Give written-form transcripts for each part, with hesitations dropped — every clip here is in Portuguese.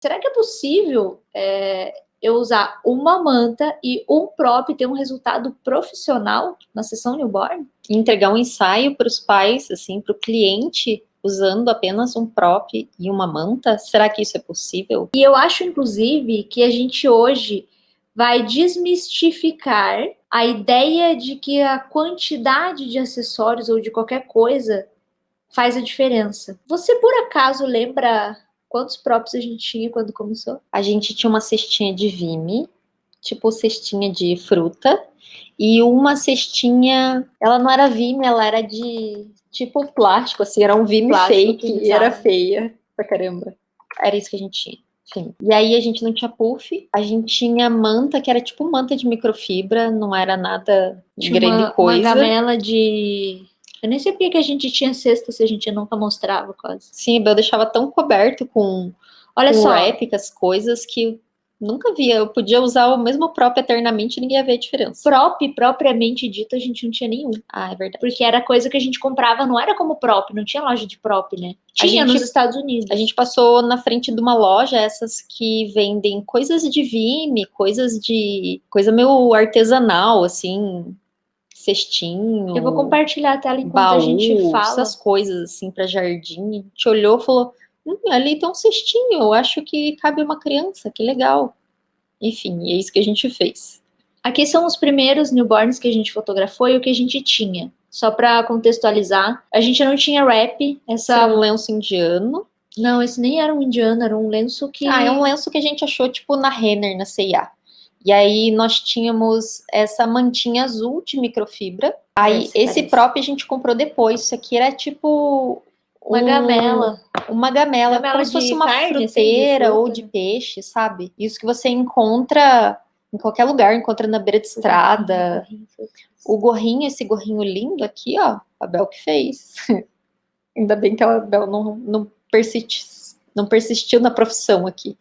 Será que é possível eu usar uma manta e um prop ter um resultado profissional na sessão newborn? Entregar um ensaio para os pais, assim, para o cliente, usando apenas um prop e uma manta? Será que isso é possível? E eu acho, inclusive, que a gente hoje vai desmistificar a ideia de que a quantidade de acessórios ou de qualquer coisa faz a diferença. Você, por acaso, lembra quantos props a gente tinha quando começou? A gente tinha uma cestinha de Vime, tipo cestinha de fruta, e uma cestinha, ela não era Vime, ela era de tipo plástico, assim, era um Vime Plástico fake, e era feia pra caramba. Era isso que a gente tinha. Enfim. E aí a gente não tinha puff, a gente tinha manta, que era tipo manta de microfibra, não era nada de grande coisa. Uma gamela de... Eu nem sei porque que a gente tinha cesta se a gente nunca mostrava quase. Sim, eu deixava tão coberto com wrap, com as coisas, que nunca via. Eu podia usar o mesmo prop eternamente e ninguém ia ver a diferença. Prop, propriamente dito, a gente não tinha nenhum. Ah, é verdade. Porque era coisa que a gente comprava, não era como prop, não tinha loja de prop, né? Tinha nos Estados Unidos. A gente passou na frente de uma loja, essas que vendem coisas de Vime, coisa meio artesanal, assim, cestinho. Eu vou compartilhar a tela enquanto a gente fala. Essas coisas, assim, para jardim. A gente olhou e falou, ali tem um cestinho, eu acho que cabe uma criança, que legal. Enfim, é isso que a gente fez. Aqui são os primeiros newborns que a gente fotografou e o que a gente tinha. Só para contextualizar, a gente não tinha wrap. Esse era um lenço indiano. Não, esse nem era um indiano, era um lenço que... é um lenço que a gente achou, tipo, na Renner, na C&A. E aí nós tínhamos essa mantinha azul de microfibra. Aí esse prop a gente comprou depois. Isso aqui era tipo... Uma gamela. Uma gamela como se fosse uma carne, fruteira assim, ou de peixe, sabe? Isso que você encontra em qualquer lugar, encontra na beira de estrada. O gorrinho, esse gorrinho lindo aqui, ó, a Bel que fez. Ainda bem que a Bel não persistiu na profissão aqui.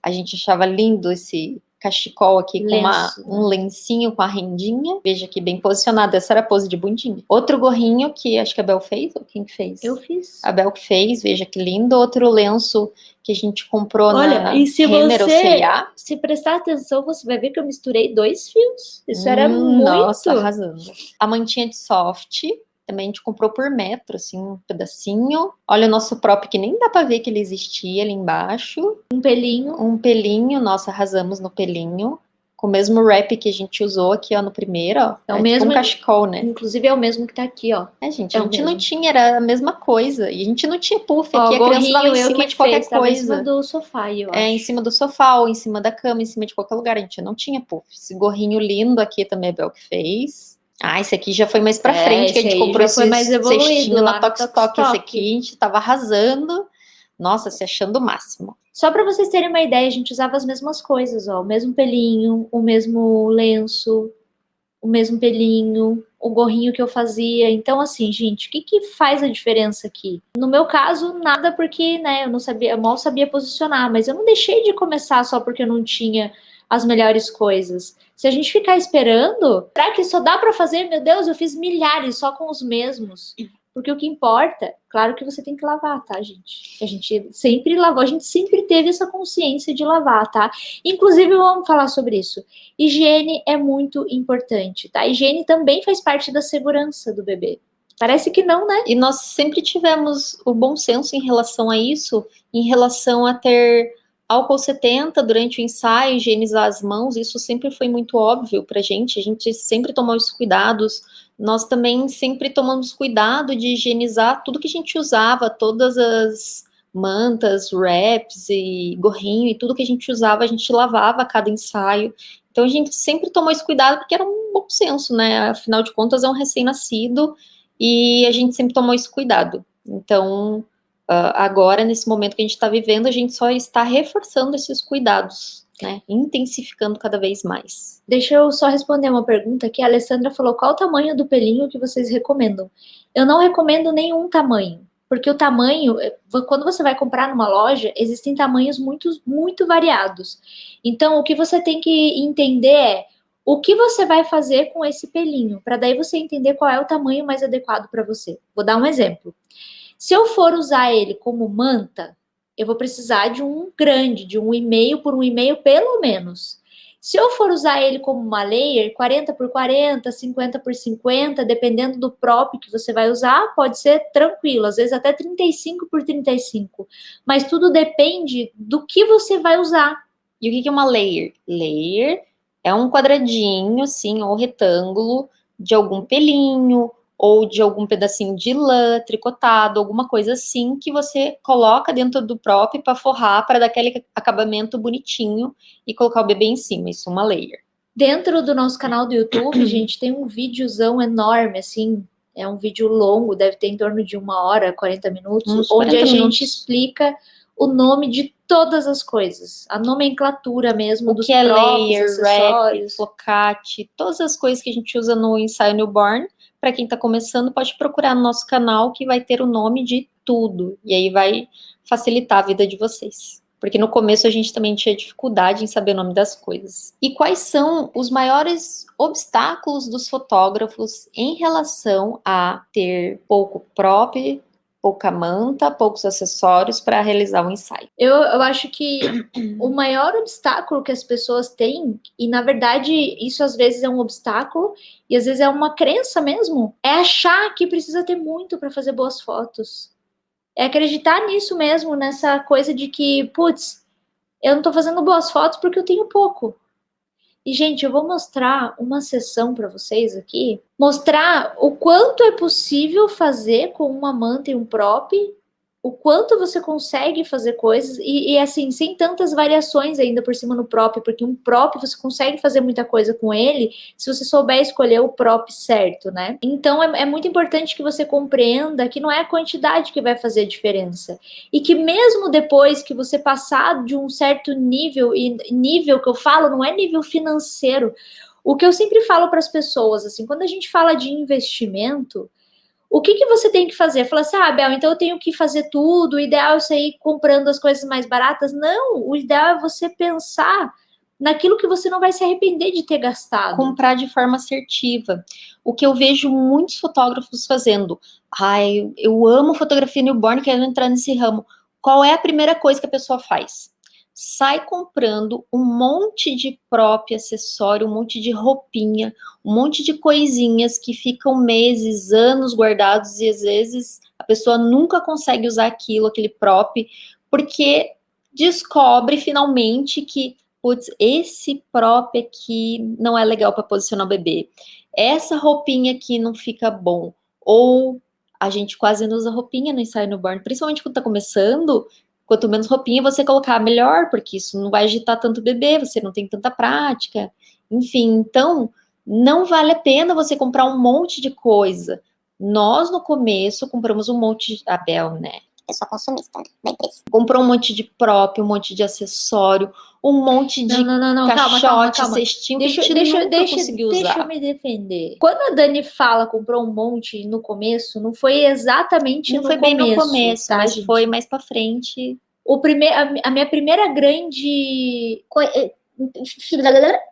A gente achava lindo esse cachecol aqui com um lencinho com a rendinha. Veja aqui, bem posicionado. Essa era a pose de bundinha. Outro gorrinho que acho que a Bel fez, ou quem fez? Eu fiz. A Bel que fez, veja que lindo. Outro lenço que a gente comprou na Renner ou C&A. Se prestar atenção, você vai ver que eu misturei 2 fios. Isso era muito... Nossa, arrasando. A mantinha de soft... Também a gente comprou por metro, assim, um pedacinho. Olha o nosso prop, que nem dá pra ver que ele existia ali embaixo. Um pelinho. Nossa, arrasamos no pelinho. Com o mesmo wrap que a gente usou aqui, ó, no primeiro, ó. É o mesmo, tipo um cachecol, né? Inclusive é o mesmo que tá aqui, ó. Gente, a gente não tinha, era a mesma coisa. E a gente não tinha puff aqui, a criança tava em cima de qualquer coisa. Em cima do sofá, eu acho. Em cima do sofá, ou em cima da cama, em cima de qualquer lugar. A gente não tinha puff. Esse gorrinho lindo aqui também a Bel que fez. Esse aqui já foi mais pra frente, que a gente comprou esse cestinho na Tok Tok. Esse aqui a gente tava arrasando. Nossa, se achando o máximo. Só pra vocês terem uma ideia, a gente usava as mesmas coisas, ó. O mesmo pelinho, o mesmo lenço, o mesmo pelinho, o gorrinho que eu fazia. Então, assim, gente, o que faz a diferença aqui? No meu caso, nada, porque, né, eu mal sabia posicionar, mas eu não deixei de começar só porque eu não tinha as melhores coisas. Se a gente ficar esperando, será que só dá para fazer? Meu Deus, eu fiz milhares só com os mesmos. Porque o que importa, claro que você tem que lavar, tá, gente? A gente sempre lavou, a gente sempre teve essa consciência de lavar, tá? Inclusive, vamos falar sobre isso. Higiene é muito importante, tá? Higiene também faz parte da segurança do bebê. Parece que não, né? E nós sempre tivemos o bom senso em relação a isso, em relação a ter álcool 70 durante o ensaio, higienizar as mãos, isso sempre foi muito óbvio pra gente, a gente sempre tomou os cuidados. Nós também sempre tomamos cuidado de higienizar tudo que a gente usava, todas as mantas, wraps e gorrinho e tudo que a gente usava, a gente lavava a cada ensaio. Então a gente sempre tomou esse cuidado porque era um bom senso, né? Afinal de contas é um recém-nascido e a gente sempre tomou esse cuidado. Então, agora, nesse momento que a gente está vivendo, a gente só está reforçando esses cuidados, né? Intensificando cada vez mais. Deixa eu só responder uma pergunta que a Alessandra falou, qual o tamanho do pelinho que vocês recomendam? Eu não recomendo nenhum tamanho, porque o tamanho, quando você vai comprar numa loja, existem tamanhos muito variados. Então, o que você tem que entender é o que você vai fazer com esse pelinho, para daí você entender qual é o tamanho mais adequado para você. Vou dar um exemplo. Se eu for usar ele como manta, Eu vou precisar de um grande, de 1,5 por 1,5 pelo menos. Se eu for usar ele como uma layer, 40 por 40, 50 por 50, dependendo do prop que você vai usar, pode ser tranquilo, às vezes até 35 por 35. Mas tudo depende do que você vai usar. E o que é uma layer? Layer é um quadradinho, assim, ou retângulo de algum pelinho ou de algum pedacinho de lã tricotado, alguma coisa assim que você coloca dentro do prop para forrar, para dar aquele acabamento bonitinho e colocar o bebê em cima. Isso é uma layer. Dentro do nosso canal do YouTube, gente, tem um videozão enorme, assim, é um vídeo longo, deve ter em torno de 1 hora, 40 minutos, Uns onde 40 a minutos. gente explica o nome de todas as coisas, a nomenclatura mesmo O dos que é props, layer, acessórios. wrap, flocate, todas as coisas que a gente usa no ensaio newborn. Para quem está começando, pode procurar no nosso canal que vai ter o nome de tudo. E aí vai facilitar a vida de vocês. Porque no começo a gente também tinha dificuldade em saber o nome das coisas. E quais são os maiores obstáculos dos fotógrafos em relação a ter pouco prop, pouca manta, poucos acessórios para realizar o ensaio? Eu acho que o maior obstáculo que as pessoas têm, e na verdade isso às vezes é um obstáculo, e às vezes é uma crença mesmo, é achar que precisa ter muito para fazer boas fotos. É acreditar nisso mesmo, nessa coisa de que, putz, eu não tô fazendo boas fotos porque eu tenho pouco. E, gente, eu vou mostrar uma sessão para vocês aqui, mostrar o quanto é possível fazer com uma manta e um prop, o quanto você consegue fazer coisas, e assim, sem tantas variações ainda por cima no prop, porque um prop você consegue fazer muita coisa com ele se você souber escolher o prop certo, né? Então é muito importante que você compreenda que não é a quantidade que vai fazer a diferença. E que mesmo depois que você passar de um certo nível, e nível que eu falo não é nível financeiro, o que eu sempre falo para as pessoas, assim, quando a gente fala de investimento, o que você tem que fazer? Fala assim, ah, Bel, então eu tenho que fazer tudo, o ideal é você ir comprando as coisas mais baratas. Não, o ideal é você pensar naquilo que você não vai se arrepender de ter gastado. Comprar de forma assertiva. O que eu vejo muitos fotógrafos fazendo. Ai, eu amo fotografia newborn, quero entrar nesse ramo. Qual é a primeira coisa que a pessoa faz? Sai comprando um monte de próprio acessório, um monte de roupinha, um monte de coisinhas que ficam meses, anos guardados e às vezes a pessoa nunca consegue usar aquilo, aquele prop, porque descobre finalmente que, putz, esse prop aqui não é legal para posicionar o bebê. Essa roupinha aqui não fica bom. Ou a gente quase não usa roupinha no ensaio newborn, principalmente quando tá começando. Quanto menos roupinha você colocar, melhor, porque isso não vai agitar tanto o bebê, você não tem tanta prática. Enfim, então, não vale a pena você comprar um monte de coisa. Nós, no começo, compramos um monte de... A Bel, né? Pessoa consumista, né, da empresa. Comprou um monte de próprio, um monte de acessório, um monte de Não, caixote, calma. cestinho que a gente nunca conseguiu usar. Deixa eu me defender. Quando a Dani fala comprou um monte no começo, não foi exatamente Não no foi começo, bem no começo, tá, mas gente? foi mais pra frente. A minha primeira grande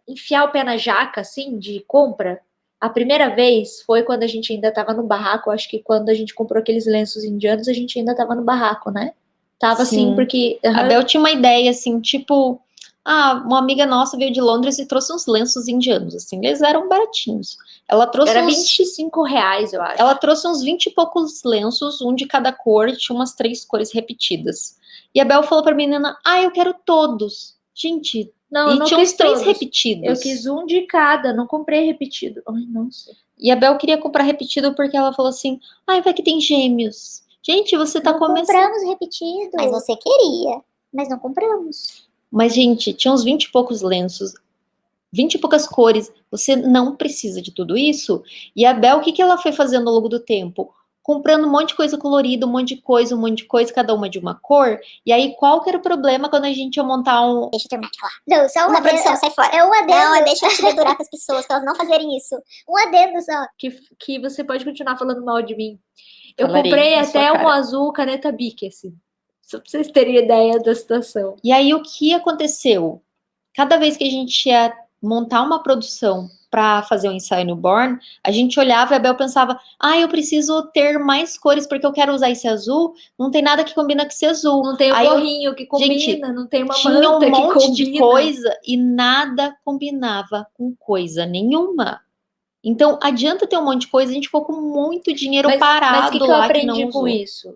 enfiar o pé na jaca, assim, de compra, a primeira vez foi quando a gente ainda tava no barraco. Acho que quando a gente comprou aqueles lenços indianos, a gente ainda tava no barraco, né? Tava assim, Sim. porque. A Bel tinha uma ideia, assim, tipo... Ah, uma amiga nossa veio de Londres e trouxe uns lenços indianos, assim, eles eram baratinhos. Ela trouxe Era uns... R$25, eu acho. Ela trouxe uns 20 e poucos lenços, um de cada cor, e tinha umas 3 cores repetidas. E a Bel falou pra menina, ah, eu quero todos. Gente, Não, eu e não tinha uns quis 3 todos. repetidos. Eu quis um de cada, não comprei repetido. Ai, nossa. E a Bel queria comprar repetido porque ela falou assim, ai, vai que tem gêmeos. Gente, você tá Não começando... compramos repetido. Mas você queria. Mas não compramos. Mas, gente, tinha uns 20 e poucos lenços, 20 e poucas cores. Você não precisa de tudo isso. E a Bel, o que ela foi fazendo ao longo do tempo? Comprando um monte de coisa colorida, um monte de coisa, cada uma de uma cor. E aí, qual que era o problema quando a gente ia montar um... Deixa eu terminar de falar. Não, só Uma produção, sai fora. É um adendo. Não, deixa eu te dedurar com as pessoas, pra elas não fazerem isso. Um adendo só. Que você pode continuar falando mal de mim. Eu Falarei comprei na sua até cara. um azul caneta Bic, assim. Só pra vocês terem ideia da situação. E aí, o que aconteceu? Cada vez que a gente ia montar uma produção para fazer o ensaio newborn, a gente olhava e a Bel pensava, eu preciso ter mais cores porque eu quero usar esse azul, não tem nada que combina com esse azul. Não tem o Aí gorrinho que combina, gente, não tem uma tinha um manta que monte de combina. coisa e nada combinava com coisa nenhuma. Então, adianta ter um monte de coisa, a gente ficou com muito dinheiro parado Mas o que eu lá que aprendi não com usou. isso?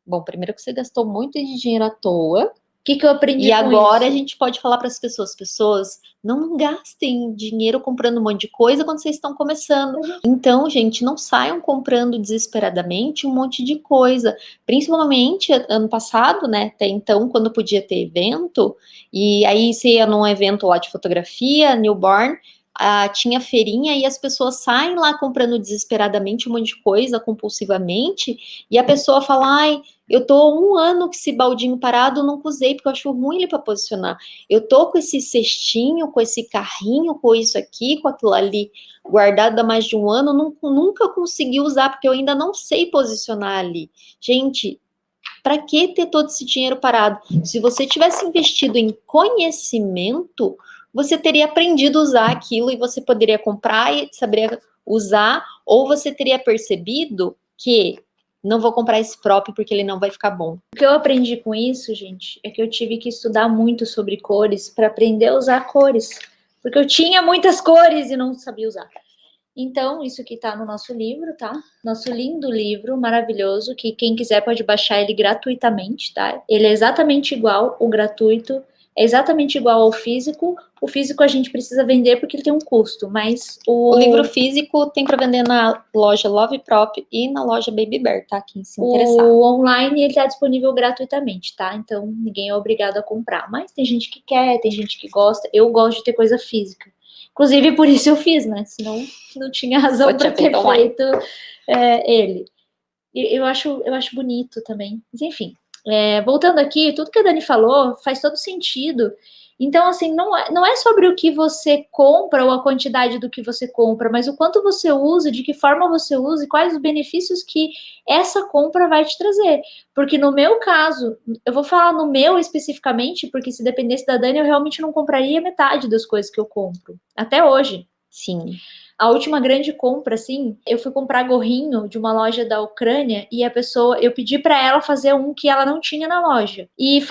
Bom, primeiro que você gastou muito de dinheiro à toa. O que eu aprendi E com agora isso? a gente pode falar para as pessoas, não gastem dinheiro comprando um monte de coisa quando vocês estão começando. Então, gente, não saiam comprando desesperadamente um monte de coisa. Principalmente ano passado, né? Até então, quando podia ter evento, e aí você ia num evento lá de fotografia, newborn, tinha feirinha e as pessoas saem lá comprando desesperadamente um monte de coisa, compulsivamente, e a pessoa fala, ai, eu tô 1 ano com esse baldinho parado, não usei, porque eu acho ruim ele para posicionar. Eu tô com esse cestinho, com esse carrinho, com isso aqui, com aquilo ali, guardado há mais de 1 ano, nunca consegui usar, porque eu ainda não sei posicionar ali. Gente, para que ter todo esse dinheiro parado? Se você tivesse investido em conhecimento, você teria aprendido a usar aquilo e você poderia comprar e saberia usar, ou você teria percebido que não vou comprar esse próprio porque ele não vai ficar bom. O que eu aprendi com isso, gente, é que eu tive que estudar muito sobre cores para aprender a usar cores. Porque eu tinha muitas cores e não sabia usar. Então, isso aqui tá no nosso livro, tá? Nosso lindo livro, maravilhoso, que quem quiser pode baixar ele gratuitamente, tá? Ele é exatamente igual, o gratuito é exatamente igual ao físico. O físico a gente precisa vender porque ele tem um custo, mas o livro físico tem para vender na loja Love Prop e na loja Baby Bear, tá? Quem se interessar. O online, ele tá disponível gratuitamente, tá? Então, ninguém é obrigado a comprar. Mas tem gente que quer, tem gente que gosta. Eu gosto de ter coisa física. Inclusive, por isso eu fiz, né? Senão, não tinha razão para ter feito ele. Eu acho bonito também. Mas, enfim, voltando aqui, tudo que a Dani falou faz todo sentido. Então, assim, não é sobre o que você compra ou a quantidade do que você compra, mas o quanto você usa, de que forma você usa e quais os benefícios que essa compra vai te trazer. Porque no meu caso, eu vou falar no meu especificamente, porque se dependesse da Dani, eu realmente não compraria metade das coisas que eu compro. Até hoje. Sim. A última grande compra, assim, eu fui comprar gorrinho de uma loja da Ucrânia e eu pedi para ela fazer um que ela não tinha na loja. E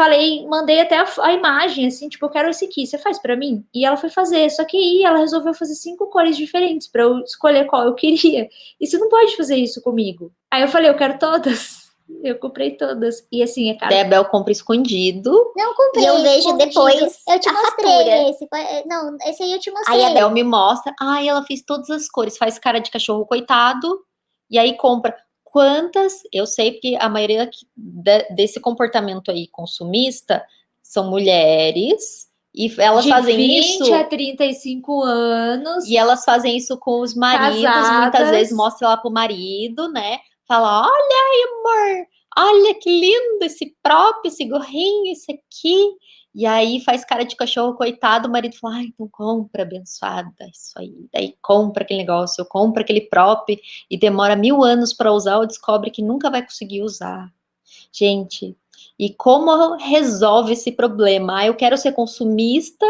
mandei até a imagem, assim, tipo, eu quero esse aqui, você faz para mim? E ela foi fazer, só que aí ela resolveu fazer 5 cores diferentes para eu escolher qual eu queria. E você não pode fazer isso comigo. Aí eu falei, eu quero todas. Eu comprei todas. E assim, é caro. Debel compra escondido. Não comprei. E eu vejo depois Eu te a mostrei fatura. esse. Não, esse aí eu te mostrei. Aí a Bel me mostra. Ai, ela fez todas as cores. Faz cara de cachorro coitado. E aí compra. Quantas? Eu sei porque a maioria desse comportamento aí consumista são mulheres. E elas fazem 20 isso. a 35 anos. E elas fazem isso com os maridos. Casadas. Muitas vezes mostra lá pro marido, né? Fala, olha aí, amor. Olha que lindo esse próprio, esse gorrinho, esse aqui. E aí faz cara de cachorro coitado, o marido fala, então compra, abençoada, isso aí. Daí compra aquele negócio, compra aquele prop e demora 1000 anos para usar ou descobre que nunca vai conseguir usar. Gente, e como resolve esse problema? Eu quero ser consumista,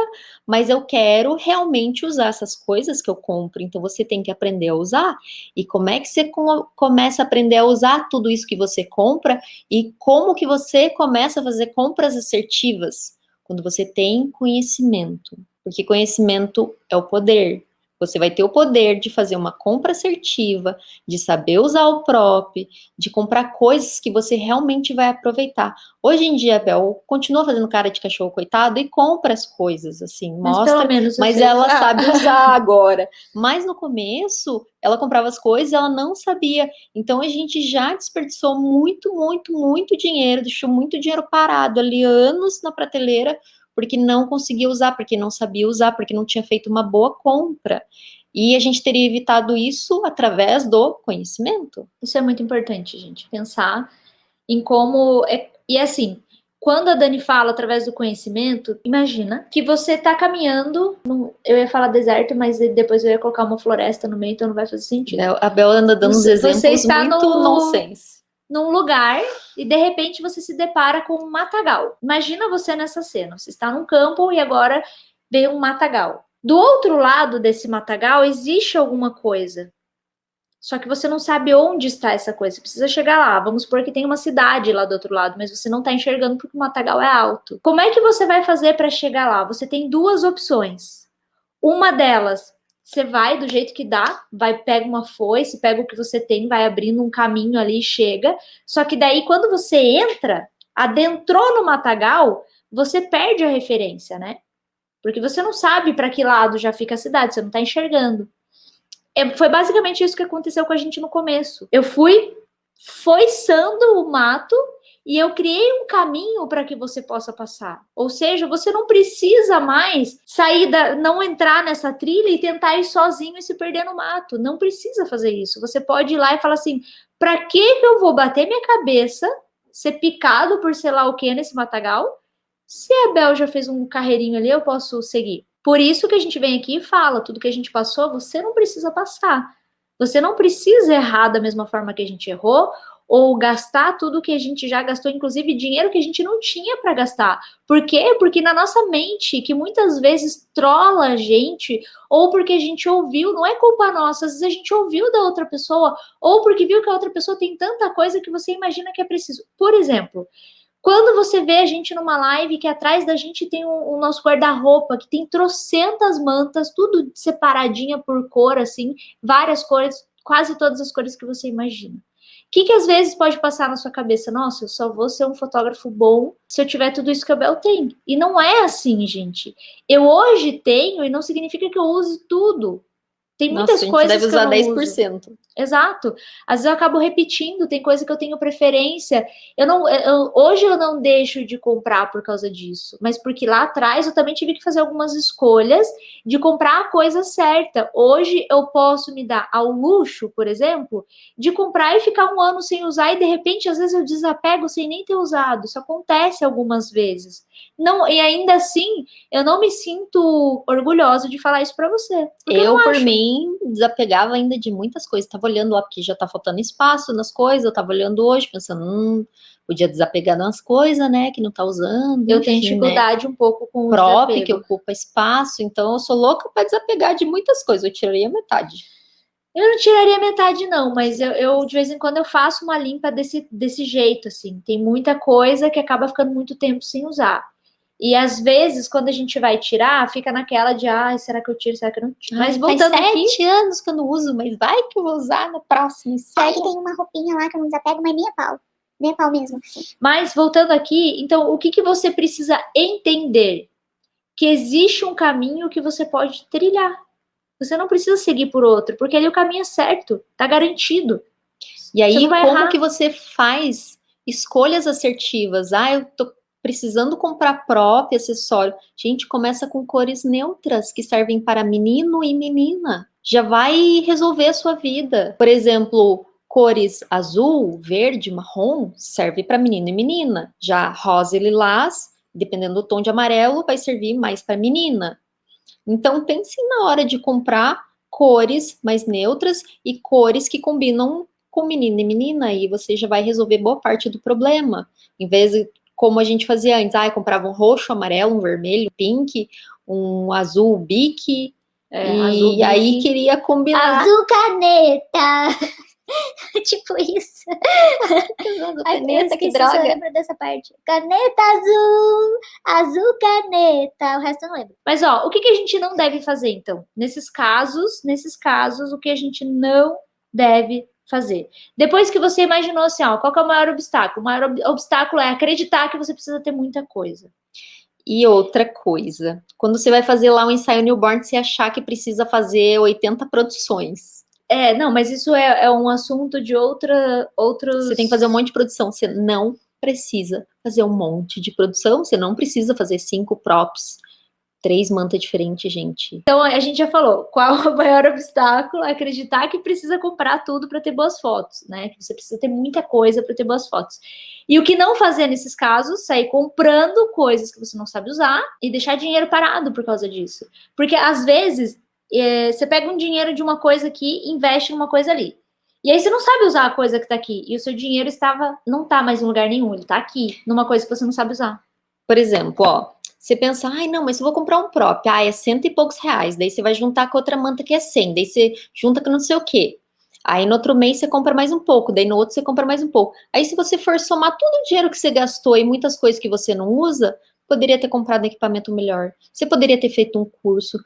mas eu quero realmente usar essas coisas que eu compro. Então você tem que aprender a usar. E como é que você começa a aprender a usar tudo isso que você compra? E como que você começa a fazer compras assertivas? Quando você tem conhecimento. Porque conhecimento é o poder. Você vai ter o poder de fazer uma compra assertiva, de saber usar o prop, de comprar coisas que você realmente vai aproveitar. Hoje em dia, a Bel continua fazendo cara de cachorro coitado e compra as coisas, assim, Mas mostra, pelo menos mas ela sabe usar agora. Mas no começo, ela comprava as coisas e ela não sabia. Então a gente já desperdiçou muito, muito, muito dinheiro, deixou muito dinheiro parado ali, anos na prateleira, porque não conseguia usar, porque não sabia usar, porque não tinha feito uma boa compra. E a gente teria evitado isso através do conhecimento. Isso é muito importante, gente, pensar em como... E assim, quando a Dani fala através do conhecimento, imagina que você tá caminhando, eu ia falar deserto, mas depois eu ia colocar uma floresta no meio, então não vai fazer sentido. A Bel anda dando uns exemplos está muito nonsense. Num lugar e de repente você se depara com um matagal. Imagina você nessa cena, você está num campo e agora vem um matagal. Do outro lado desse matagal existe alguma coisa. Só que você não sabe onde está essa coisa. Você precisa chegar lá. Vamos supor que tem uma cidade lá do outro lado, mas você não está enxergando porque o matagal é alto. Como é que você vai fazer para chegar lá? Você tem duas opções. Uma delas, você vai do jeito que dá, pega uma foice, pega o que você tem, vai abrindo um caminho ali e chega. Só que daí, quando você entra, adentrou no matagal, você perde a referência, né? Porque você não sabe para que lado já fica a cidade, você não está enxergando. Foi basicamente isso que aconteceu com a gente no começo. Eu fui foiçando o mato e eu criei um caminho para que você possa passar. Ou seja, você não precisa mais não entrar nessa trilha e tentar ir sozinho e se perder no mato. Não precisa fazer isso. Você pode ir lá e falar assim: para que eu vou bater minha cabeça, ser picado por sei lá o que nesse matagal? Se a Bel já fez um carreirinho ali, eu posso seguir. Por isso que a gente vem aqui e fala, tudo que a gente passou, você não precisa passar. Você não precisa errar da mesma forma que a gente errou, ou gastar tudo que a gente já gastou, inclusive dinheiro que a gente não tinha para gastar. Por quê? Porque na nossa mente, que muitas vezes trola a gente, ou porque a gente ouviu, não é culpa nossa, às vezes a gente ouviu da outra pessoa, ou porque viu que a outra pessoa tem tanta coisa que você imagina que é preciso. Por exemplo, quando você vê a gente numa live que atrás da gente tem o nosso guarda-roupa, que tem trocentas mantas, tudo separadinha por cor, assim, várias cores, quase todas as cores que você imagina. O que às vezes pode passar na sua cabeça? Nossa, eu só vou ser um fotógrafo bom se eu tiver tudo isso que a Bel tem. E não é assim, gente. Eu hoje tenho e não significa que eu use tudo. Tem muitas coisas deve usar que eu não 10%. Uso. Exato. Às vezes eu acabo repetindo, tem coisa que eu tenho preferência. Hoje eu não deixo de comprar por causa disso, mas porque lá atrás eu também tive que fazer algumas escolhas de comprar a coisa certa. Hoje eu posso me dar ao luxo, por exemplo, de comprar e ficar um ano sem usar e de repente às vezes eu desapego sem nem ter usado. Isso acontece algumas vezes. Não, e ainda assim, eu não me sinto orgulhosa de falar isso para você. Eu por mim, desapegava ainda de muitas coisas. Tava olhando lá, porque já tá faltando espaço nas coisas. Eu tava olhando hoje, pensando, podia desapegar das coisas, né, que não tá usando. Eu tenho dificuldade, né, um pouco com o desapego. Que ocupa espaço. Então, eu sou louca para desapegar de muitas coisas. Eu tiraria metade. Eu não tiraria metade, não, mas eu de vez em quando eu faço uma limpa desse jeito, assim. Tem muita coisa que acaba ficando muito tempo sem usar. E às vezes, quando a gente vai tirar, fica naquela de, será que eu tiro, será que eu não tiro? Mas voltando faz 7 anos que eu não uso, mas vai que eu vou usar na próxima. Sabe que tem uma roupinha lá que eu não desapego, mas nem a pau. Nem a pau mesmo. Mas voltando aqui, então, o que você precisa entender? Que existe um caminho que você pode trilhar. Você não precisa seguir por outro, porque ali o caminho é certo, tá garantido. E aí, como que você faz escolhas assertivas? Eu tô precisando comprar próprio acessório. Gente, começa com cores neutras que servem para menino e menina. Já vai resolver a sua vida. Por exemplo, cores azul, verde, marrom, serve para menino e menina. Já rosa e lilás, dependendo do tom de amarelo, vai servir mais para menina. Então, pense na hora de comprar cores mais neutras e cores que combinam com menino e menina, e você já vai resolver boa parte do problema. Em vez de, como a gente fazia antes, comprava um roxo, amarelo, um vermelho, pink, um azul bique, azul e aí queria combinar. Azul caneta! Tipo isso. Azul caneta, que droga. Eu lembro dessa parte. Caneta azul, azul caneta. O resto eu não lembro. Mas, ó, o que a gente não deve fazer, então? Nesses casos, o que a gente não deve fazer? Depois que você imaginou assim, qual que é o maior obstáculo? O maior obstáculo é acreditar que você precisa ter muita coisa. E outra coisa, quando você vai fazer lá um ensaio newborn, você achar que precisa fazer 80 produções. Não, mas isso é um assunto de outros... Você tem que fazer um monte de produção, você não precisa fazer um monte de produção, você não precisa fazer 5 props, 3 mantas diferentes, gente. Então, a gente já falou, qual é o maior obstáculo? Acreditar que precisa comprar tudo para ter boas fotos, né? Que você precisa ter muita coisa para ter boas fotos. E o que não fazer nesses casos? Sair comprando coisas que você não sabe usar e deixar dinheiro parado por causa disso. Porque, às vezes, você pega um dinheiro de uma coisa aqui e investe numa coisa ali. E aí você não sabe usar a coisa que tá aqui. E o seu dinheiro não tá mais em lugar nenhum, ele tá aqui, numa coisa que você não sabe usar. Por exemplo, Você pensa, ai, não, mas eu vou comprar um prop, é cento e poucos reais, daí você vai juntar com outra manta que é 100, daí você junta com não sei o quê. Aí no outro mês você compra mais um pouco, daí no outro você compra mais um pouco. Aí se você for somar todo o dinheiro que você gastou e muitas coisas que você não usa, poderia ter comprado um equipamento melhor. Você poderia ter feito um curso,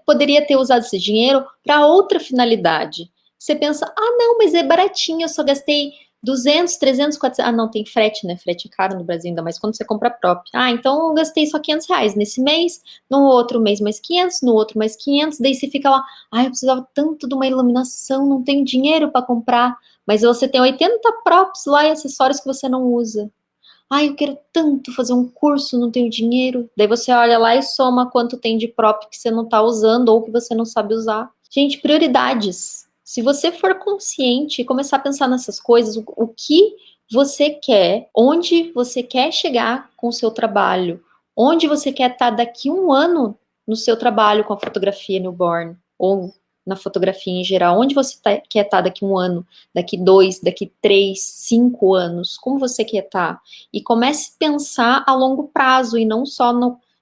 poderia ter usado esse dinheiro para outra finalidade. Você pensa, ah, não, mas é baratinho, eu só gastei 200, 300, 400. Ah, não, tem frete, né? Frete é caro no Brasil, ainda mais quando você compra próprio. Ah, então eu gastei só 500 reais nesse mês, no outro mês mais 500, no outro mais 500. Daí você fica lá, ah, eu precisava tanto de uma iluminação, não tenho dinheiro para comprar. Mas você tem 80 props lá e acessórios que você não usa. Ah, eu quero tanto fazer um curso, não tenho dinheiro. Daí você olha lá e soma quanto tem de prop que você não está usando ou que você não sabe usar. Gente, prioridades. Se você for consciente e começar a pensar nessas coisas, o que você quer, onde você quer chegar com o seu trabalho, onde você quer estar daqui um ano no seu trabalho com a fotografia newborn, ou na fotografia em geral, onde você quer estar daqui um ano, daqui 2, daqui 3, 5 anos, como você quer estar? E comece a pensar a longo prazo e não só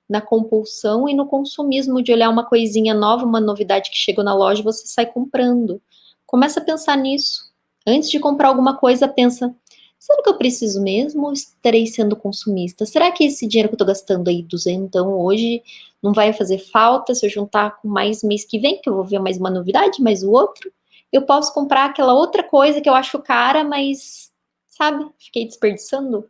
na compulsão e no consumismo de olhar uma coisinha nova, uma novidade que chegou na loja e você sai comprando. Começa a pensar nisso. Antes de comprar alguma coisa, pensa, será que eu preciso mesmo ou estarei sendo consumista? Será que esse dinheiro que eu estou gastando aí, 200 hoje, não vai fazer falta se eu juntar com mais mês que vem, que eu vou ver mais uma novidade, mais o outro? Eu posso comprar aquela outra coisa que eu acho cara, mas, sabe, fiquei desperdiçando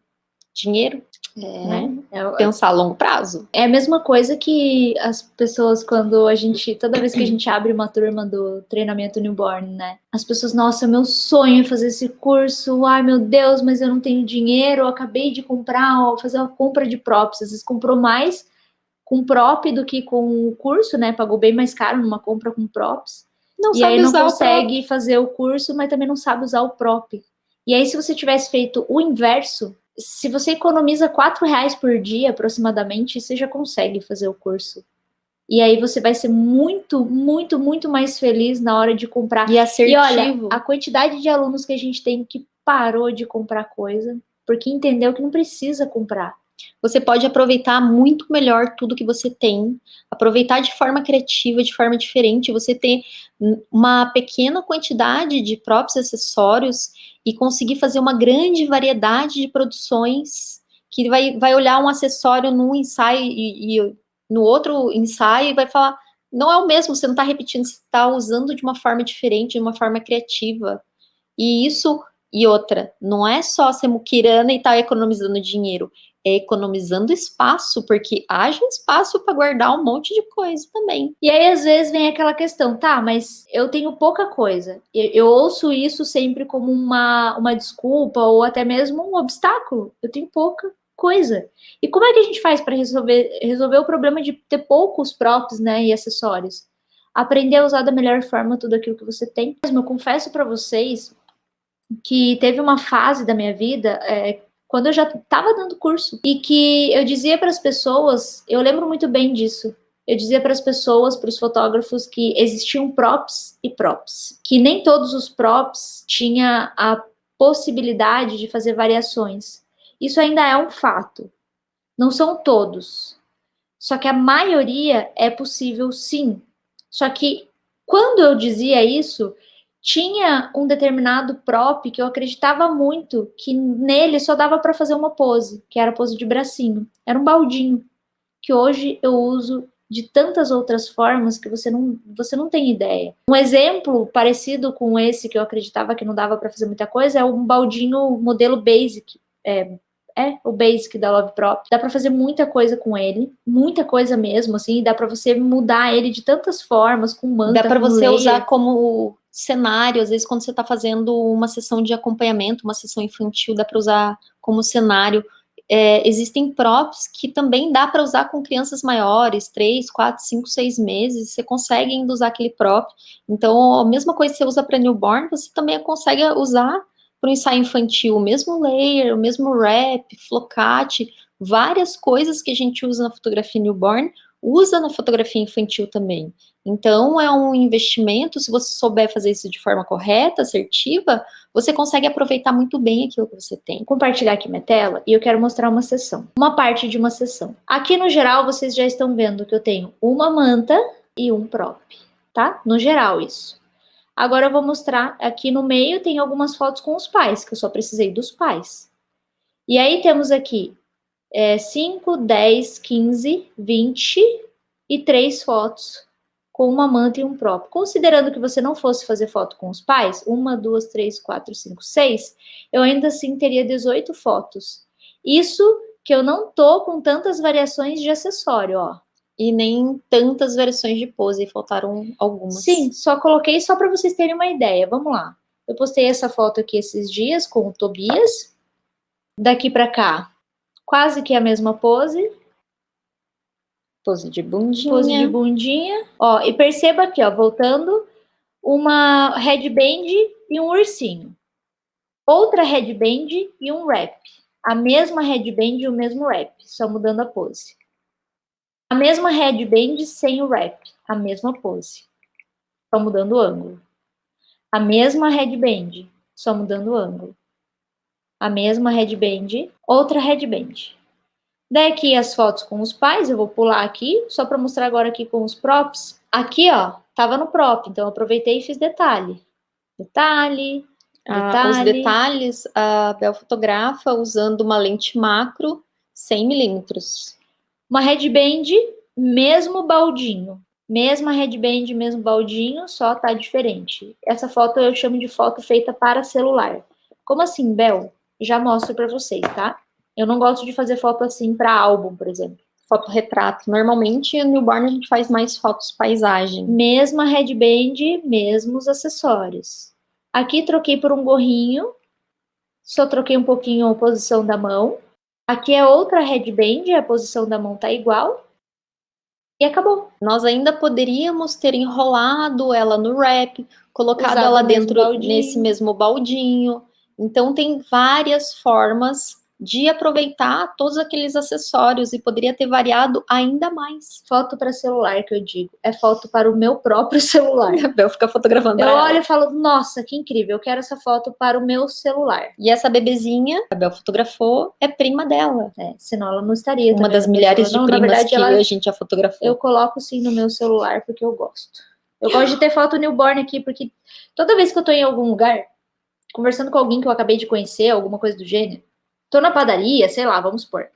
dinheiro, né? Pensar a longo prazo. É a mesma coisa que as pessoas, toda vez que a gente abre uma turma do treinamento newborn, né? As pessoas, nossa, meu sonho é fazer esse curso, ai meu Deus, mas eu não tenho dinheiro, eu acabei de comprar, fazer uma compra de props, às vezes comprou mais com prop do que com o curso, né? Pagou bem mais caro numa compra com props. E aí não consegue fazer o curso, mas também não sabe usar o prop. E aí, se você tivesse feito o inverso, se você economiza R$ 4 por dia, aproximadamente, você já consegue fazer o curso. E aí você vai ser muito, muito, muito mais feliz na hora de comprar. E assertivo. E olha, a quantidade de alunos que a gente tem que parou de comprar coisa, porque entendeu que não precisa comprar. Você pode aproveitar muito melhor tudo que você tem, aproveitar de forma criativa, de forma diferente, você ter uma pequena quantidade de próprios acessórios e conseguir fazer uma grande variedade de produções, que vai olhar um acessório num ensaio e no outro ensaio e vai falar, não é o mesmo, você não está repetindo, você está usando de uma forma diferente, de uma forma criativa. E isso, e outra, não é só ser muquirana e estar economizando dinheiro, é economizando espaço, porque haja espaço para guardar um monte de coisa também. E aí, às vezes, vem aquela questão, tá, mas eu tenho pouca coisa. Eu ouço isso sempre como uma desculpa ou até mesmo um obstáculo. Eu tenho pouca coisa. E como é que a gente faz para resolver o problema de ter poucos props, né, e acessórios? Aprender a usar da melhor forma tudo aquilo que você tem. Eu confesso para vocês que teve uma fase da minha vida quando eu já estava dando curso e que eu dizia para as pessoas, eu lembro muito bem disso, eu dizia para as pessoas, para os fotógrafos, que existiam props e props, que nem todos os props tinha a possibilidade de fazer variações. Isso ainda é um fato. Não são todos. Só que a maioria é possível sim. Só que quando eu dizia isso, tinha um determinado prop que eu acreditava muito que nele só dava para fazer uma pose, que era a pose de bracinho. Era um baldinho, que hoje eu uso de tantas outras formas que você não tem ideia. Um exemplo parecido com esse que eu acreditava que não dava para fazer muita coisa é um baldinho modelo basic. O basic da Love Prop. Dá para fazer muita coisa com ele, muita coisa mesmo, assim, dá para você mudar ele de tantas formas, com manta, dá para você layer. usar como cenário, às vezes quando você está fazendo uma sessão de acompanhamento, uma sessão infantil, dá para usar como cenário. Existem props que também dá para usar com crianças maiores, 3, 4, 5, 6 meses, você consegue ainda usar aquele prop. Então, a mesma coisa que você usa para newborn, você também consegue usar para o ensaio infantil, o mesmo layer, o mesmo wrap, flocate, várias coisas que a gente usa na fotografia newborn, usa na fotografia infantil também. Então, é um investimento, se você souber fazer isso de forma correta, assertiva, você consegue aproveitar muito bem aquilo que você tem. Vou compartilhar aqui minha tela e eu quero mostrar uma sessão, uma parte de uma sessão. Aqui no geral, vocês já estão vendo que eu tenho uma manta e um prop, tá? No geral, isso. Agora eu vou mostrar, aqui no meio tem algumas fotos com os pais, que eu só precisei dos pais. E aí temos aqui 5, 10, 15, 20 e 3 fotos com uma manta e um prop. Considerando que você não fosse fazer foto com os pais, 1, 2, 3, 4, 5, 6, eu ainda assim teria 18 fotos. Isso que eu não tô com tantas variações de acessório, ó. E nem tantas versões de pose, faltaram algumas. Sim, só coloquei só para vocês terem uma ideia. Vamos lá. Eu postei essa foto aqui esses dias com o Tobias. Daqui para cá, quase que a mesma pose. Pose de bundinha. Pose de bundinha. Ó, e perceba aqui, ó, voltando, uma headband e um ursinho. Outra headband e um wrap. A mesma headband e o mesmo wrap, só mudando a pose. A mesma headband sem o wrap, a mesma pose, só mudando o ângulo. A mesma headband, só mudando o ângulo. A mesma headband, outra headband. Daqui as fotos com os pais, eu vou pular aqui, só para mostrar agora aqui com os props. Aqui, ó, tava no prop, então eu aproveitei e fiz detalhe. Detalhe, detalhe. Os detalhes, a Bel fotografa usando uma lente macro 100 milímetros. Uma headband, mesmo baldinho. Mesma headband, mesmo baldinho, só tá diferente. Essa foto eu chamo de foto feita para celular. Como assim, Bel? Já mostro para vocês, tá? Eu não gosto de fazer foto assim para álbum, por exemplo. Foto retrato. Normalmente, no newborn, a gente faz mais fotos paisagem. Mesma headband, mesmos acessórios. Aqui troquei por um gorrinho. Só troquei um pouquinho a posição da mão. Aqui é outra headband, a posição da mão tá igual. E acabou. Nós ainda poderíamos ter enrolado ela no wrap, colocado Usado ela o mesmo dentro baldinho. nesse mesmo baldinho. Então, tem várias formas de aproveitar todos aqueles acessórios e poderia ter variado ainda mais. Foto para celular, que eu digo. É foto para o meu próprio celular. A Bel fica fotografando Eu ela. olho e falo, nossa, que incrível, eu quero essa foto para o meu celular. E essa bebezinha, a Bel fotografou, é prima dela. Senão ela não estaria. Uma também das no meu milhares de celular. Não, na primas verdade, que a gente já fotografou. eu coloco sim no meu celular porque eu gosto. Eu gosto de ter foto newborn aqui, porque toda vez que eu tô em algum lugar, conversando com alguém que eu acabei de conhecer, alguma coisa do gênero, tô na padaria, sei lá, vamos supor.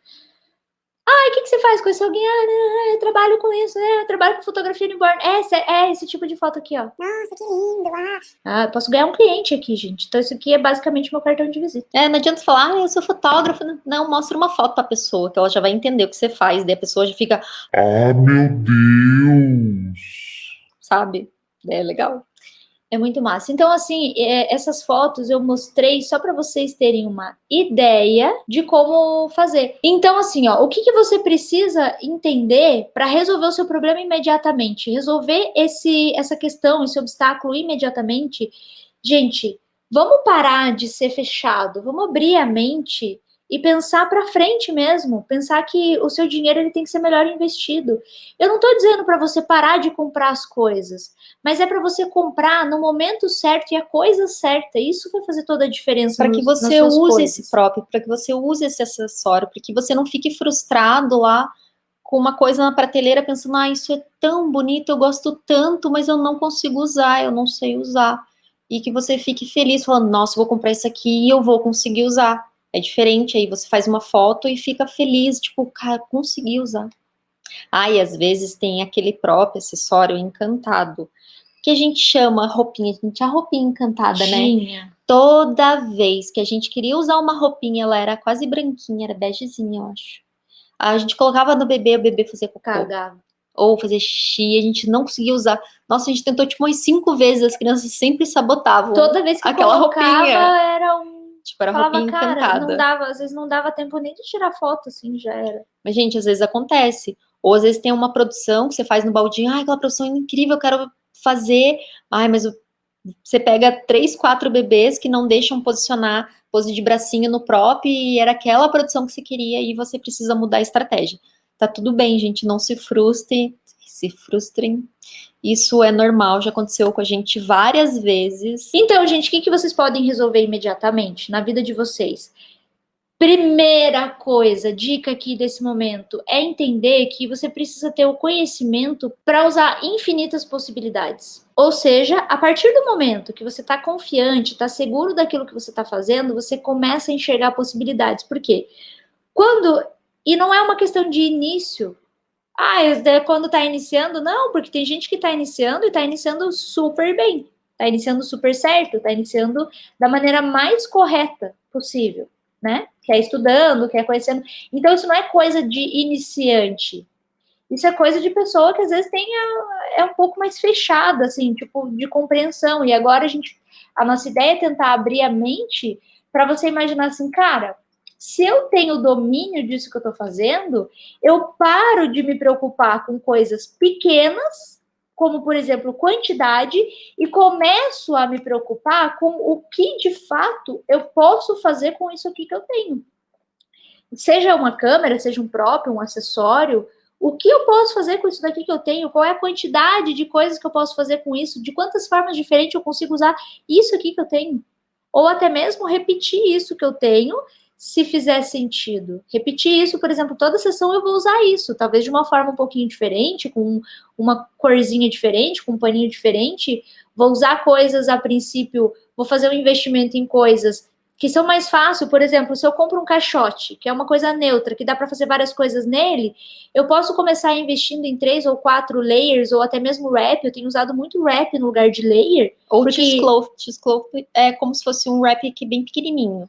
Ai, o que você faz com esse alguém? Ah, eu trabalho com isso, eu trabalho com fotografia newborn. É esse tipo de foto aqui, ó. Nossa, que lindo. Eu posso ganhar um cliente aqui, gente. Então isso aqui é basicamente meu cartão de visita. Não adianta você falar, eu sou fotógrafo. Não, mostra uma foto pra pessoa, que ela já vai entender o que você faz. Daí a pessoa já fica, meu Deus! sabe? É legal. É muito massa. Então, assim, essas fotos eu mostrei só para vocês terem uma ideia de como fazer. Então, assim, ó, o que você precisa entender para resolver o seu problema imediatamente? Resolver essa questão, esse obstáculo imediatamente? Gente, vamos parar de ser fechado, vamos abrir a mente e pensar para frente mesmo, pensar que o seu dinheiro ele tem que ser melhor investido. Eu não estou dizendo para você parar de comprar as coisas, mas é para você comprar no momento certo e a coisa certa. Isso vai fazer toda a diferença. Para que você use esse próprio, para que você use esse acessório, para que você não fique frustrado lá com uma coisa na prateleira pensando, isso é tão bonito, eu gosto tanto, mas eu não consigo usar, eu não sei usar. E que você fique feliz falando, nossa, vou comprar isso aqui e eu vou conseguir usar. É diferente, aí você faz uma foto e fica feliz, tipo, cara, consegui usar. E às vezes tem aquele próprio acessório encantado, que a gente chama roupinha, a roupinha encantada, né? Toda vez que a gente queria usar uma roupinha, ela era quase branquinha, era begezinha, eu acho. A gente colocava no bebê, o bebê fazia cocô. Cagava. Ou fazer xixi, a gente não conseguia usar. Nossa, a gente tentou tipo umas 5 vezes, as crianças sempre sabotavam. Toda vez que aquela roupinha era um... Tipo, era roupinha encantada. Não dava, às vezes não dava tempo nem de tirar foto, assim, já era. Mas, gente, às vezes acontece. Ou às vezes tem uma produção que você faz no baldinho, aquela produção é incrível, eu quero fazer. Mas você pega 3, 4 bebês que não deixam posicionar pose de bracinho no prop e era aquela produção que você queria e você precisa mudar a estratégia. Tá tudo bem, gente, não se frustrem. Isso é normal, já aconteceu com a gente várias vezes. Então, gente, o que vocês podem resolver imediatamente na vida de vocês? Primeira coisa, dica aqui desse momento, é entender que você precisa ter o conhecimento para usar infinitas possibilidades. Ou seja, a partir do momento que você está confiante, está seguro daquilo que você está fazendo, você começa a enxergar possibilidades. Por quê? E não é uma questão de início. Quando está iniciando, não, porque tem gente que está iniciando e está iniciando super bem, está iniciando super certo, está iniciando da maneira mais correta possível, né? Quer estudando, quer conhecendo. Então, isso não é coisa de iniciante. Isso é coisa de pessoa que às vezes é um pouco mais fechada, assim, tipo, de compreensão. E agora a nossa ideia é tentar abrir a mente para você imaginar assim, cara, se eu tenho domínio disso que eu estou fazendo, eu paro de me preocupar com coisas pequenas, como, por exemplo, quantidade, e começo a me preocupar com o que, de fato, eu posso fazer com isso aqui que eu tenho. Seja uma câmera, seja um próprio, um acessório, o que eu posso fazer com isso daqui que eu tenho? Qual é a quantidade de coisas que eu posso fazer com isso? De quantas formas diferentes eu consigo usar isso aqui que eu tenho? Ou até mesmo repetir isso que eu tenho, se fizer sentido. Repetir isso, por exemplo, toda sessão eu vou usar isso, talvez de uma forma um pouquinho diferente, com uma corzinha diferente, com um paninho diferente, vou usar coisas a princípio, vou fazer um investimento em coisas que são mais fáceis, por exemplo, se eu compro um caixote, que é uma coisa neutra, que dá para fazer várias coisas nele, eu posso começar investindo em 3 ou 4 layers, ou até mesmo wrap, eu tenho usado muito wrap no lugar de layer. Ou cheesecloth é como se fosse um wrap aqui bem pequenininho.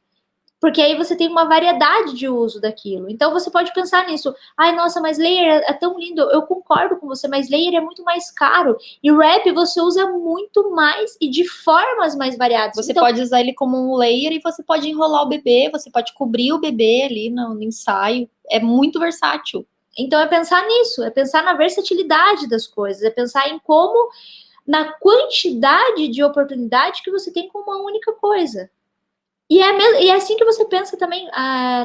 Porque aí você tem uma variedade de uso daquilo. Então você pode pensar nisso. Ai, nossa, mas layer é tão lindo. Eu concordo com você, mas layer é muito mais caro. E wrap você usa muito mais e de formas mais variadas. Você pode usar ele como um layer e você pode enrolar o bebê, você pode cobrir o bebê ali no ensaio. É muito versátil. Então é pensar nisso, é pensar na versatilidade das coisas, é pensar em como, na quantidade de oportunidade que você tem com uma única coisa. E é assim que você pensa também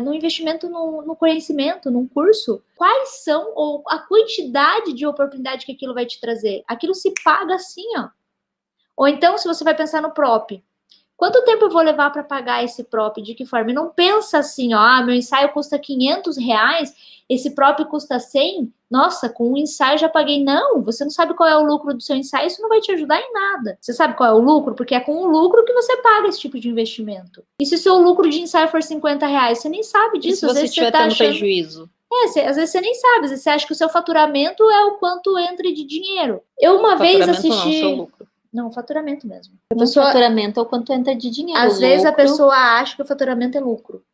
no investimento no conhecimento, num curso. Quais são, ou a quantidade de oportunidade que aquilo vai te trazer? Aquilo se paga assim, ó. Ou então, se você vai pensar no prop, quanto tempo eu vou levar para pagar esse prop? De que forma? E não pensa assim, ó, meu ensaio custa R$500, esse prop custa 100. Nossa, com um ensaio já paguei. Não, você não sabe qual é o lucro do seu ensaio, isso não vai te ajudar em nada. Você sabe qual é o lucro? Porque é com o lucro que você paga esse tipo de investimento. E se o seu lucro de ensaio for R$50, você nem sabe disso. E se você estiver tendo prejuízo? Às vezes você nem sabe, às vezes você acha que o seu faturamento é o quanto entra de dinheiro. Eu uma vez assisti... Não, seu lucro. Não, faturamento mesmo. O faturamento é o quanto entra de dinheiro. Às vezes a pessoa acha que o faturamento é lucro.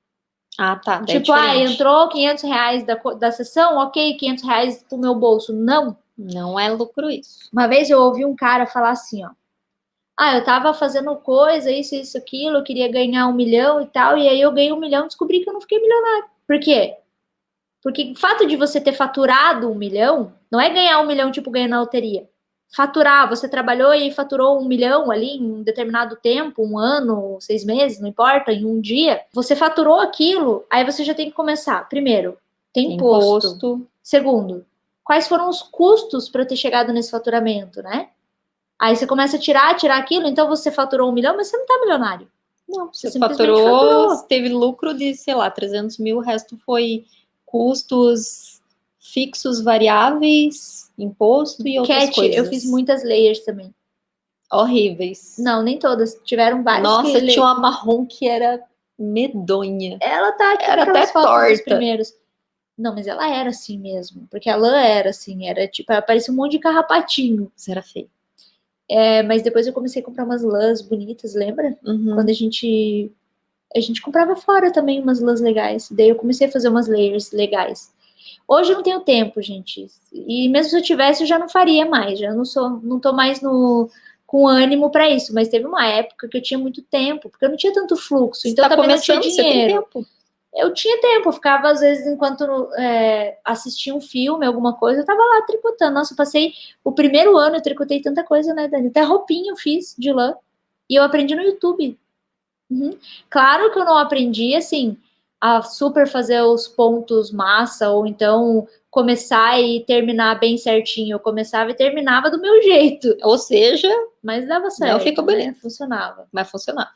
Ah, tá. Tipo, entrou R$500 da sessão, ok, R$500 pro meu bolso. Não. Não é lucro isso. Uma vez eu ouvi um cara falar assim, ó. Eu tava fazendo coisa, isso, aquilo, eu queria ganhar 1 milhão e tal, e aí eu ganhei 1 milhão e descobri que eu não fiquei milionário. Por quê? Porque o fato de você ter faturado 1 milhão, não é ganhar 1 milhão, tipo, ganhar na loteria. Faturar, você trabalhou e faturou 1 milhão ali em um determinado tempo, 1 ano, 6 meses, não importa, em um dia. Você faturou aquilo, aí você já tem que começar. Primeiro, tem imposto. Segundo, quais foram os custos para ter chegado nesse faturamento, né? Aí você começa a tirar aquilo, então você faturou 1 milhão, mas você não tá milionário. Não, você faturou, teve lucro de, sei lá, 300 mil, o resto foi custos fixos, variáveis, imposto e outras coisas. Eu fiz muitas layers também. Horríveis. Não, nem todas. Tiveram várias. Nossa, tinha uma marrom que era medonha. Ela tá aqui. Era até torta. Primeiros. Não, mas ela era assim mesmo. Porque a lã era assim. Era tipo, ela parecia um monte de carrapatinho. Isso era feio. Mas depois eu comecei a comprar umas lãs bonitas, lembra? Uhum. Quando a gente comprava fora também umas lãs legais. Daí eu comecei a fazer umas layers legais. Hoje eu não tenho tempo, gente. E mesmo se eu tivesse, eu já não faria mais. Já não tô mais com ânimo para isso. Mas teve uma época que eu tinha muito tempo, porque eu não tinha tanto fluxo. Então também não tinha dinheiro. Você tem tempo? Eu tinha tempo, eu ficava às vezes enquanto assistia um filme, alguma coisa, eu tava lá tricotando. Nossa, eu passei o primeiro ano, eu tricotei tanta coisa, né, Dani? Até roupinha eu fiz de lã. E eu aprendi no YouTube. Uhum. Claro que eu não aprendi, assim, a super fazer os pontos massa, ou então começar e terminar bem certinho. Eu começava e terminava do meu jeito, Ou seja, mas dava certo, ficou né? bonito. Funcionava. vai funcionar.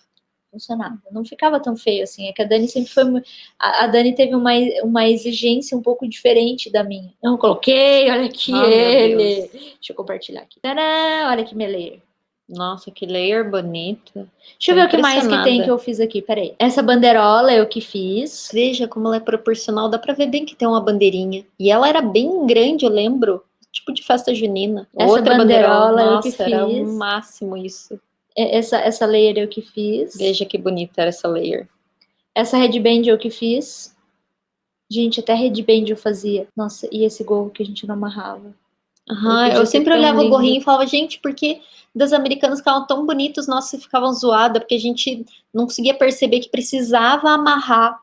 Não ficava tão feio assim. É que a Dani sempre foi. A Dani teve uma exigência um pouco diferente da minha. Não coloquei, olha aqui Ah, meu ele. Deus. Deixa eu compartilhar aqui. Tadã, olha que layer. Nossa, que layer bonito. Deixa eu ver o que mais que tem que eu fiz aqui. Peraí. Essa bandeirola eu que fiz. Veja como ela é proporcional, dá pra ver bem que tem uma bandeirinha. E ela era bem grande, eu lembro. Tipo de festa junina. Essa Outra bandeirola bandeirola. eu Nossa, que era o fiz. máximo isso. Essa layer eu que fiz. Veja que bonita era essa layer. Essa headband eu que fiz. Gente, até headband eu fazia. Nossa, e esse gorro que a gente não amarrava. Eu sempre olhava o lindo. gorrinho e falava, gente, por que das americanas ficavam tão bonitos, nossa, ficavam zoadas, porque a gente não conseguia perceber que precisava amarrar.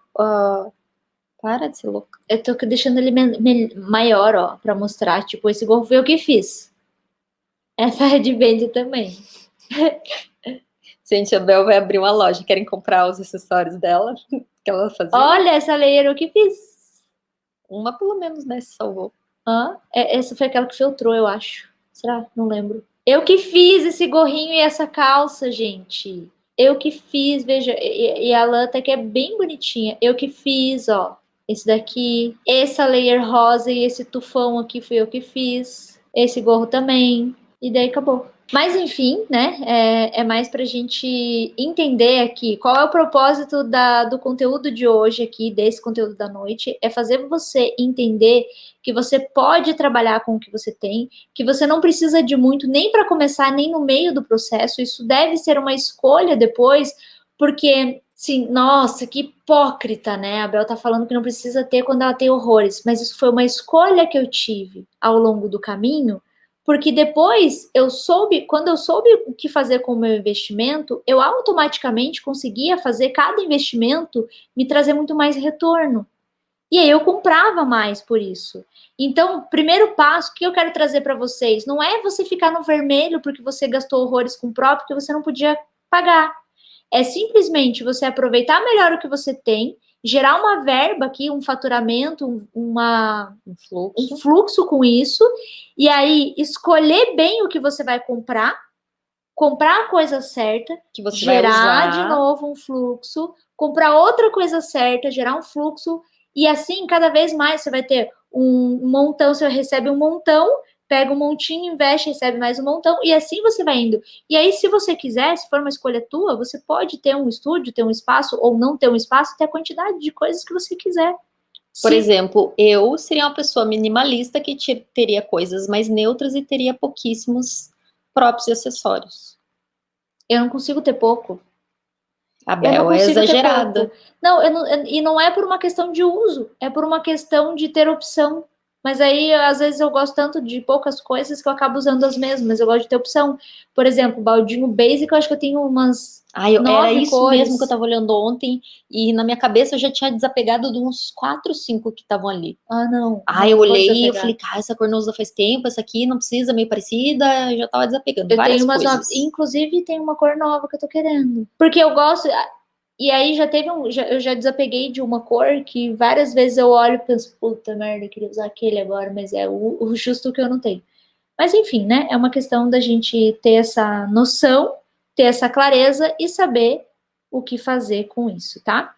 Para de ser louca. Eu tô deixando ele maior, ó, pra mostrar. Tipo, esse gorro foi eu que fiz. Essa headband também. Gente, a Bel vai abrir uma loja. Querem comprar os acessórios dela? Que ela fazia? Olha, essa layer eu que fiz. Uma pelo menos, né? Se salvou. Essa foi aquela que filtrou, eu acho. Será? Não lembro. Eu que fiz esse gorrinho e essa calça, gente. Eu que fiz, veja. E a lã até que é bem bonitinha. Eu que fiz, ó. Esse daqui. Essa layer rosa e esse tufão aqui fui eu que fiz. Esse gorro também. E daí acabou. Mas enfim, né? É mais pra gente entender aqui qual é o propósito do conteúdo de hoje aqui, desse conteúdo da noite. É fazer você entender que você pode trabalhar com o que você tem, que você não precisa de muito nem para começar, nem no meio do processo. Isso deve ser uma escolha depois, porque, sim, nossa, que hipócrita, né? A Bel tá falando que não precisa ter quando ela tem horrores, mas isso foi uma escolha que eu tive ao longo do caminho, porque depois quando eu soube o que fazer com o meu investimento, eu automaticamente conseguia fazer cada investimento me trazer muito mais retorno. E aí eu comprava mais por isso. Então, primeiro passo que eu quero trazer para vocês, não é você ficar no vermelho porque você gastou horrores com o próprio que você não podia pagar. É simplesmente você aproveitar melhor o que você tem, gerar uma verba aqui, um faturamento, um fluxo com isso, e aí escolher bem o que você vai comprar a coisa certa, Que você gerar vai usar. de novo um fluxo, comprar outra coisa certa, gerar um fluxo, e assim, cada vez mais você vai ter um montão, você recebe um montão, pega um montinho, investe, recebe mais um montão, e assim você vai indo. E aí, se você quiser, se for uma escolha tua, você pode ter um estúdio, ter um espaço, ou não ter um espaço, ter a quantidade de coisas que você quiser. Por exemplo, eu seria uma pessoa minimalista que teria coisas mais neutras e teria pouquíssimos próprios e acessórios. Eu não consigo ter pouco. A Bel é exagerada. E não é por uma questão de uso, é por uma questão de ter opção. Mas aí, às vezes, eu gosto tanto de poucas coisas que eu acabo usando as mesmas. Eu gosto de ter opção. Por exemplo, baldinho basic, eu acho que eu tenho umas era isso cores. mesmo que eu tava olhando ontem. E na minha cabeça eu já tinha desapegado de uns 4, 5 que estavam ali. Não. Eu olhei e eu falei, cara, essa cor não usa faz tempo, essa aqui não precisa, meio parecida. Eu já tava desapegando várias coisas. Novas. Inclusive, tem uma cor nova que eu tô querendo. Porque eu gosto... E aí eu já desapeguei de uma cor que várias vezes eu olho e penso, puta merda, eu queria usar aquele agora, mas é o justo que eu não tenho. Mas enfim, né? É uma questão da gente ter essa noção, ter essa clareza e saber o que fazer com isso, tá?